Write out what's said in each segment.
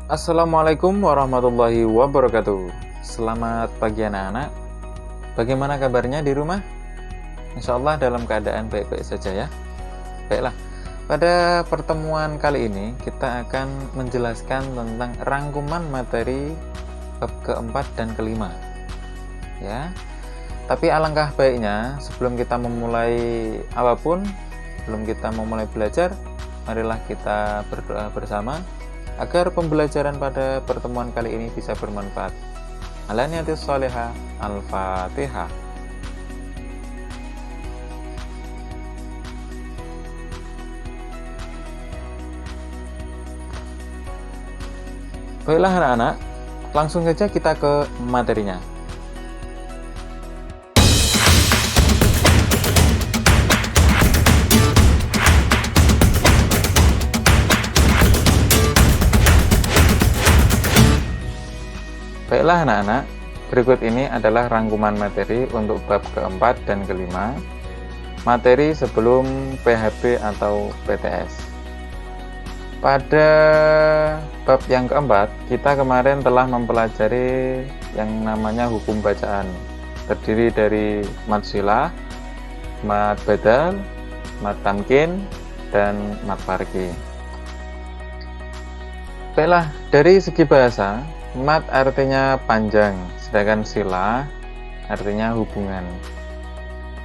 Assalamualaikum warahmatullahi wabarakatuh. Selamat pagi anak-anak. Bagaimana kabarnya di rumah? Insya Allah dalam keadaan baik-baik saja ya. Baiklah, pada pertemuan kali ini kita akan menjelaskan tentang rangkuman materi bab keempat dan kelima ya. Tapi alangkah baiknya sebelum kita memulai apapun, sebelum kita memulai belajar, marilah kita berdoa bersama agar pembelajaran pada pertemuan kali ini bisa bermanfaat. Ala niyatis sholihah. Al-Fatihah. Baiklah anak-anak, langsung saja kita ke materinya. Baiklah anak-anak, berikut ini adalah rangkuman materi untuk bab keempat dan kelima, materi sebelum PHB atau PTS. Pada bab yang keempat, kita kemarin telah mempelajari yang namanya hukum bacaan, terdiri dari mad silah, mad badal, mad tamkin, dan mad farqi. Baiklah, dari segi bahasa, mad artinya panjang, sedangkan silah artinya hubungan.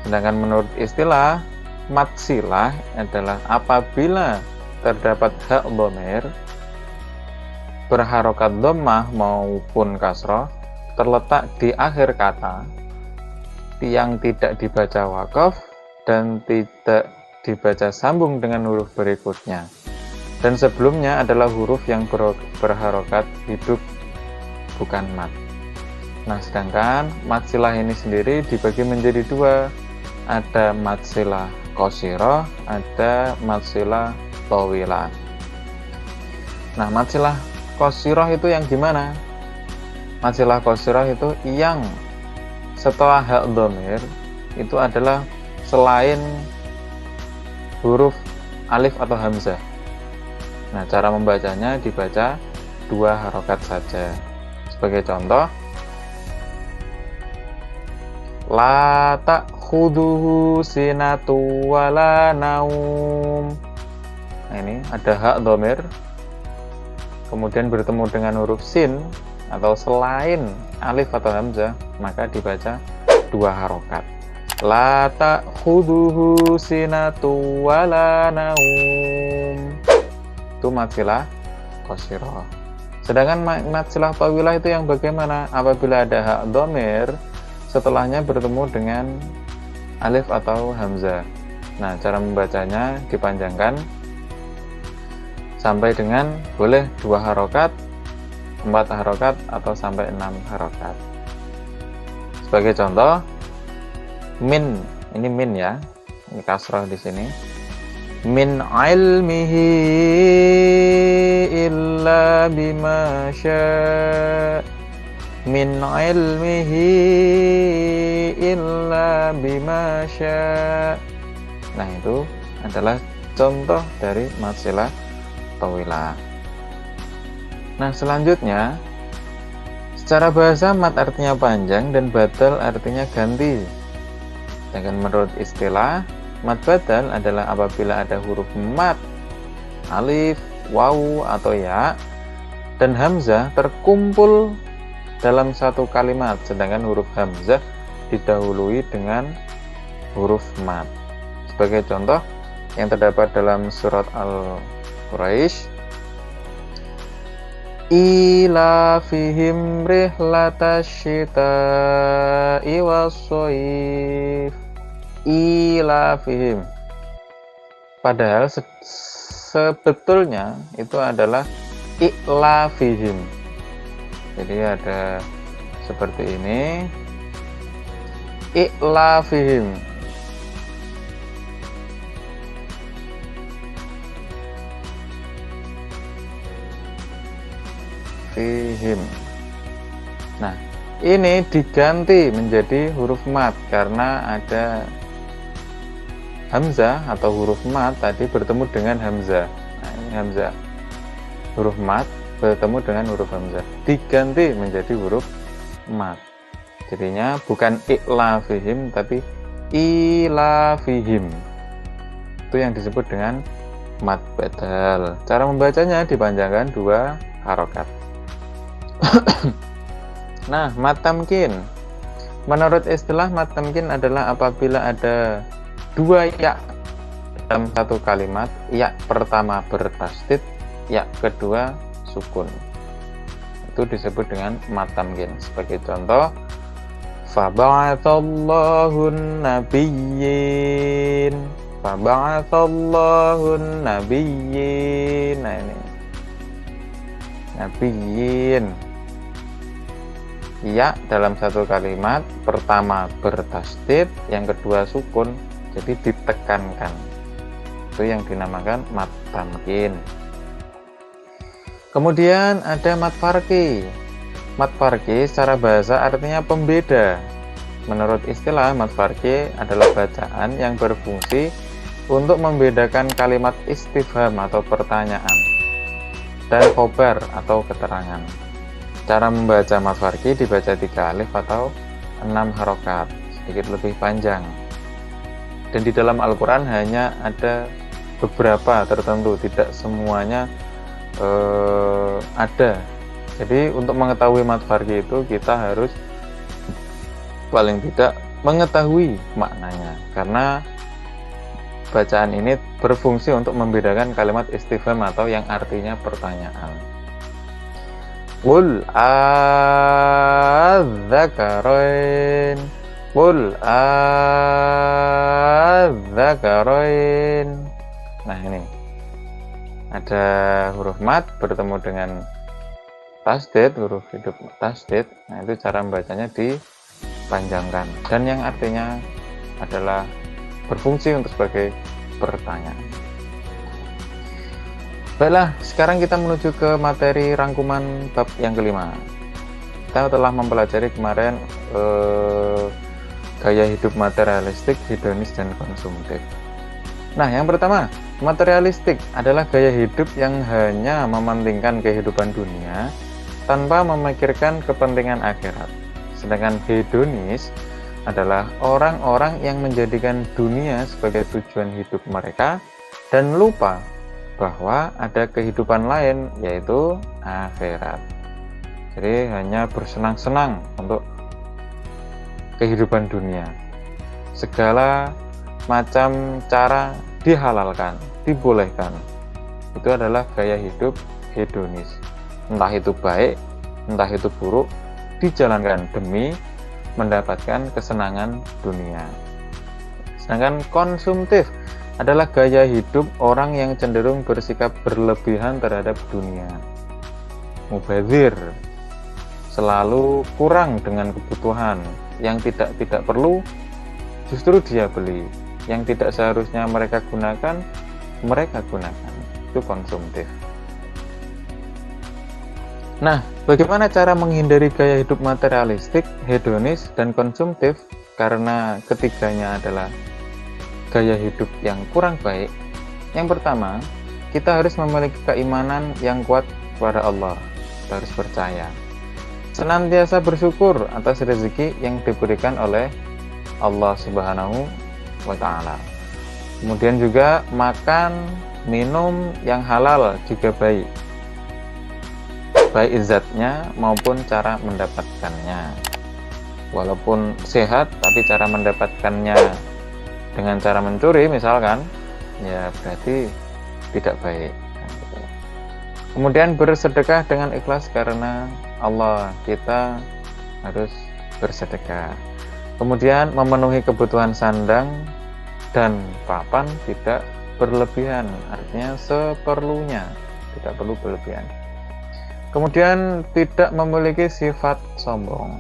Sedangkan menurut istilah, mad silah adalah apabila terdapat hak dhamir berharokat dhammah maupun kasroh terletak di akhir kata yang tidak dibaca wakaf dan tidak dibaca sambung dengan huruf berikutnya, dan sebelumnya adalah huruf yang berharokat hidup, bukan mad. Nah, sedangkan mad silah ini sendiri dibagi menjadi dua. Ada mad silah qasirah, ada mad silah tawilah. Nah, mad silah qasirah itu yang gimana? Mad silah qasirah itu yang setelah hak dhamir itu adalah selain huruf alif atau hamzah. Nah, cara membacanya dibaca dua harokat saja. Sebagai contoh, la ta'khuduhu sinatu wala naum. Nah, ini ada hak dhamir kemudian bertemu dengan huruf sin atau selain alif atau hamzah, maka dibaca dua harokat. La ta'khuduhu sinatu wala naum. Itu mad silah qasirah. Sedangkan mad silah tawilah itu yang bagaimana? Apabila ada hak dhamir setelahnya bertemu dengan alif atau hamzah. Nah, cara membacanya dipanjangkan sampai dengan boleh 2 harokat, 4 harokat, atau sampai 6 harokat. Sebagai contoh, min, ini min ya, ini kasrah di sini. Min ilmihi illa bima syaa, min ilmihi illa bima syaa. Nah, itu adalah contoh dari mad silah tawilah. Nah, selanjutnya secara bahasa mad artinya panjang dan badal artinya ganti. Sedangkan menurut istilah, mad badal adalah apabila ada huruf mad, alif, wawu, atau ya, dan hamzah terkumpul dalam satu kalimat, sedangkan huruf hamzah didahului dengan huruf mad. Sebagai contoh yang terdapat dalam surat Al-Quraisy, ila fihim rihlatasyita'i was-shayf. Ila fihim, padahal sebetulnya itu adalah ila fihim. Jadi ada seperti ini, ila fihim. Fihim. Nah, ini diganti menjadi huruf mad karena ada hamzah atau huruf mad tadi bertemu dengan hamzah. Nah, ini hamzah huruf mad bertemu dengan huruf hamzah diganti menjadi huruf mat. Jadinya bukan i'lafihim tapi ilafihim. Itu yang disebut dengan mat badal. Cara membacanya dipanjangkan 2 harokat. Nah, mat tamkin. Menurut istilah mat tamkin adalah apabila ada 2 ya dalam satu kalimat, ya pertama bertasdid, ya kedua sukun. Itu disebut dengan mat tamkin. Sebagai contoh, faba'athallahun nabiyyin, faba'athallahun nabiyyin. Nah ini nabiyyin, ya dalam satu kalimat pertama bertasdid, yang kedua sukun, jadi ditekankan. Itu yang dinamakan mat tamkin. Kemudian ada mat farqi. Mat farqi secara bahasa artinya pembeda. Menurut istilah, mat farqi adalah bacaan yang berfungsi untuk membedakan kalimat istifham atau pertanyaan dan khobar atau keterangan. Cara membaca mat farqi dibaca 3 alif atau 6 harokat, sedikit lebih panjang. Dan di dalam Al-Quran hanya ada beberapa tertentu, tidak semuanya ada. Jadi untuk mengetahui mat farqi itu kita harus paling tidak mengetahui maknanya, karena bacaan ini berfungsi untuk membedakan kalimat istifham atau yang artinya pertanyaan. Qul adzakarain, qul adzakarain. Nah ini ada huruf mat bertemu dengan tasdid, huruf hidup tasdid. Nah itu cara membacanya dipanjangkan, dan yang artinya adalah berfungsi untuk sebagai pertanyaan. Baiklah, sekarang kita menuju ke materi rangkuman bab yang kelima. Kita telah mempelajari kemarin gaya hidup materialistik, hedonis, dan konsumtif. Nah, yang pertama, materialistik adalah gaya hidup yang hanya mementingkan kehidupan dunia tanpa memikirkan kepentingan akhirat. Sedangkan hedonis adalah orang-orang yang menjadikan dunia sebagai tujuan hidup mereka dan lupa bahwa ada kehidupan lain, yaitu akhirat. Jadi hanya bersenang-senang untuk kehidupan dunia. Segala macam cara dihalalkan, dibolehkan. Itu adalah gaya hidup hedonis. Entah itu baik, entah itu buruk, dijalankan demi mendapatkan kesenangan dunia. Sedangkan konsumtif adalah gaya hidup orang yang cenderung bersikap berlebihan terhadap dunia. Mubazir, selalu kurang dengan kebutuhan, yang tidak perlu justru dia beli, yang tidak seharusnya mereka gunakan, mereka gunakan. Itu konsumtif. Nah, bagaimana cara menghindari gaya hidup materialistik, hedonis, dan konsumtif? Karena ketiganya adalah gaya hidup yang kurang baik. Yang pertama, kita harus memiliki keimanan yang kuat kepada Allah. Kita harus percaya, senantiasa bersyukur atas rezeki yang diberikan oleh Allah Subhanahu wa Ta'ala. Kemudian juga makan, minum yang halal juga baik zatnya maupun cara mendapatkannya. Walaupun sehat, tapi cara mendapatkannya dengan cara mencuri misalkan, ya berarti tidak baik. Kemudian bersedekah dengan ikhlas karena Allah, kita harus bersedekah. Kemudian memenuhi kebutuhan sandang dan papan tidak berlebihan, artinya seperlunya, tidak perlu berlebihan. Kemudian tidak memiliki sifat sombong.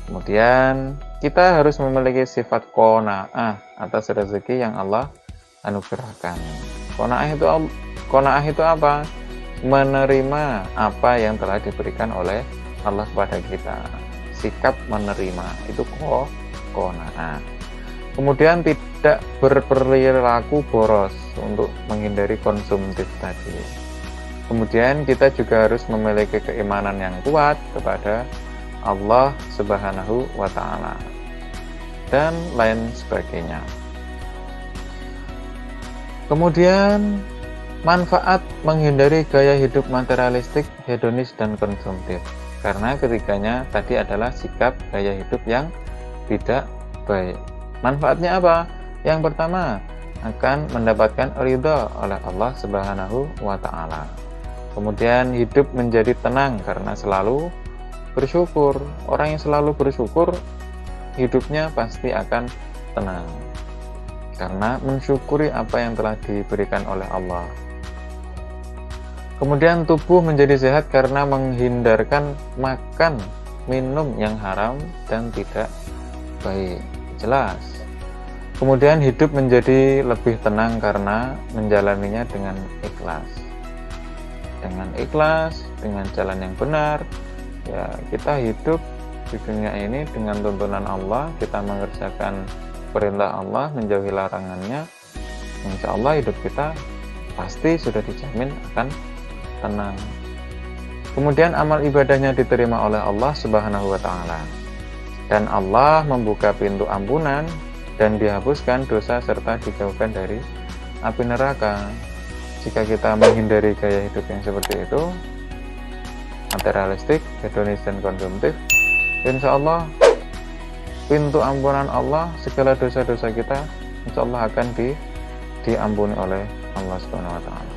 Kemudian kita harus memiliki sifat qanaah atas rezeki yang Allah anugerahkan. Qanaah itu apa? Menerima apa yang telah diberikan oleh Allah kepada kita. Sikap menerima itu qanaah. Kemudian tidak berperilaku boros untuk menghindari konsumtif tadi. Kemudian kita juga harus memiliki keimanan yang kuat kepada Allah Subhanahu wa Ta'ala dan lain sebagainya. Kemudian manfaat menghindari gaya hidup materialistik, hedonis, dan konsumtif. Karena ketiganya tadi adalah sikap gaya hidup yang tidak baik. Manfaatnya apa? Yang pertama, akan mendapatkan ridha oleh Allah Subhanahu wa Ta'ala. Kemudian hidup menjadi tenang karena selalu bersyukur. Orang yang selalu bersyukur, hidupnya pasti akan tenang karena mensyukuri apa yang telah diberikan oleh Allah. Kemudian tubuh menjadi sehat karena menghindarkan makan, minum yang haram dan tidak baik. Jelas. Kemudian hidup menjadi lebih tenang karena menjalaninya dengan ikhlas. Dengan ikhlas, dengan jalan yang benar, ya kita hidup di dunia ini dengan tuntunan Allah, kita mengerjakan perintah Allah, menjauhi larangannya. Insya Allah hidup kita pasti sudah dijamin akan tenang. Kemudian amal ibadahnya diterima oleh Allah Subhanahu wa Ta'ala, dan Allah membuka pintu ampunan dan dihapuskan dosa serta dijauhkan dari api neraka. Jika kita menghindari gaya hidup yang seperti itu, materialistik, hedonis, dan konsumtif, insya Allah pintu ampunan Allah, segala dosa-dosa kita insya Allah akan diampuni oleh Allah Subhanahu wa Ta'ala.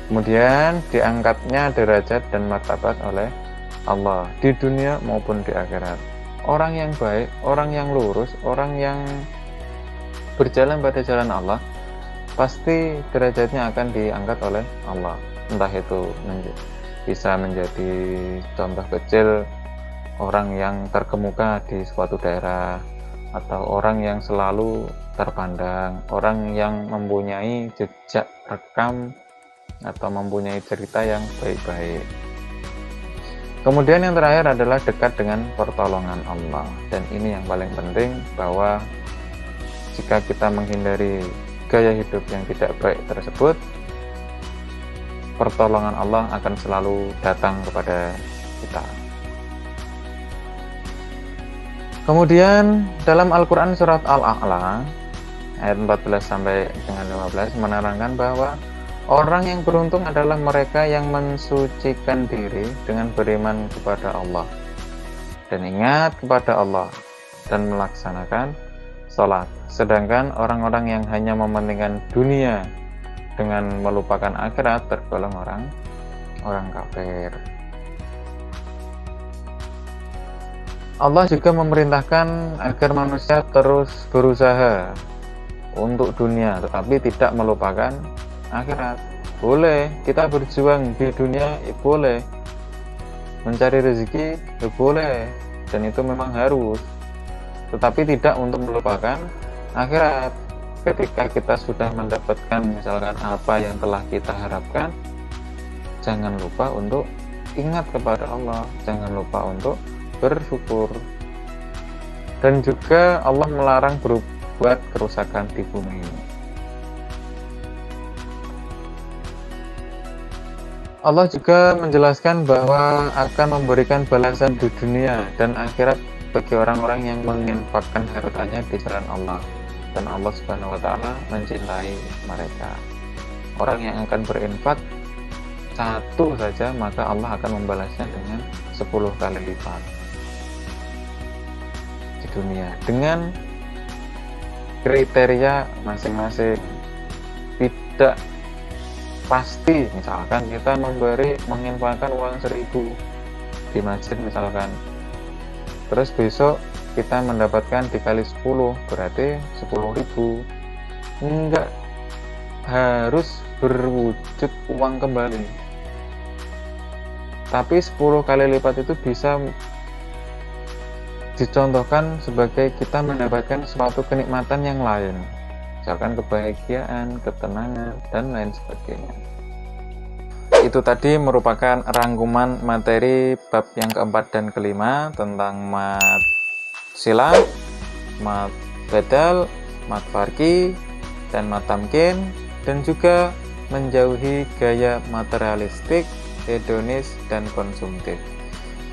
Kemudian diangkatnya derajat dan martabat oleh Allah di dunia maupun di akhirat. Orang yang baik, orang yang lurus, orang yang berjalan pada jalan Allah, pasti derajatnya akan diangkat oleh Allah. Entah itu bisa menjadi contoh kecil orang yang terkemuka di suatu daerah, atau orang yang selalu terpandang, orang yang mempunyai jejak rekam atau mempunyai cerita yang baik-baik. Kemudian yang terakhir adalah dekat dengan pertolongan Allah, dan ini yang paling penting, bahwa jika kita menghindari gaya hidup yang tidak baik tersebut, pertolongan Allah akan selalu datang kepada kita. Kemudian dalam Al-Quran surat Al-A'la ayat 14 sampai dengan 15 menerangkan bahwa orang yang beruntung adalah mereka yang mensucikan diri dengan beriman kepada Allah dan ingat kepada Allah dan melaksanakan sholat. Sedangkan orang-orang yang hanya mementingkan dunia dengan melupakan akhirat tergolong orang kafir. Allah juga memerintahkan agar manusia terus berusaha untuk dunia, tetapi tidak melupakan akhirat. Boleh kita berjuang di dunia, ya boleh. Mencari rezeki, ya boleh, dan itu memang harus, tetapi tidak untuk melupakan akhirat. Ketika kita sudah mendapatkan misalkan apa yang telah kita harapkan, jangan lupa untuk ingat kepada Allah, jangan lupa untuk bersyukur. Dan juga Allah melarang berbuat kerusakan di bumi. Allah juga menjelaskan bahwa akan memberikan balasan di dunia dan akhirat bagi orang-orang yang menginfakkan hartanya di jalan Allah, dan Allah Subhanahu wa Ta'ala mencintai mereka. Orang yang akan berinfak satu saja, maka Allah akan membalasnya dengan 10 kali lipat di dunia, dengan kriteria masing-masing. Tidak pasti, misalkan kita menginfakkan uang 1000 di masjid misalkan, terus besok kita mendapatkan dikali 10, berarti 10.000. Enggak harus berwujud uang kembali, tapi 10 kali lipat itu bisa dicontohkan sebagai kita mendapatkan suatu kenikmatan yang lain, misalkan kebahagiaan, ketenangan, dan lain sebagainya. Itu tadi merupakan rangkuman materi bab yang keempat dan kelima tentang mat silah, mat badal, mat farqi, dan mat tamkin, dan juga menjauhi gaya materialistik, hedonis, dan konsumtif.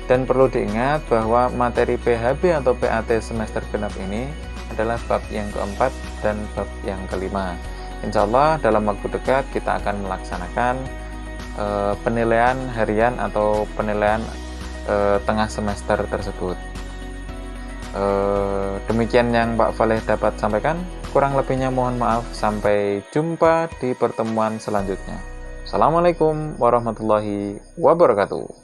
Dan perlu diingat bahwa materi PHB atau PAT semester genap ini adalah bab yang keempat dan bab yang kelima. Insya Allah dalam waktu dekat kita akan melaksanakan penilaian harian atau penilaian tengah semester tersebut. Demikian yang Pak Faleh dapat sampaikan. Kurang lebihnya mohon maaf. Sampai jumpa di pertemuan selanjutnya. Assalamualaikum warahmatullahi wabarakatuh.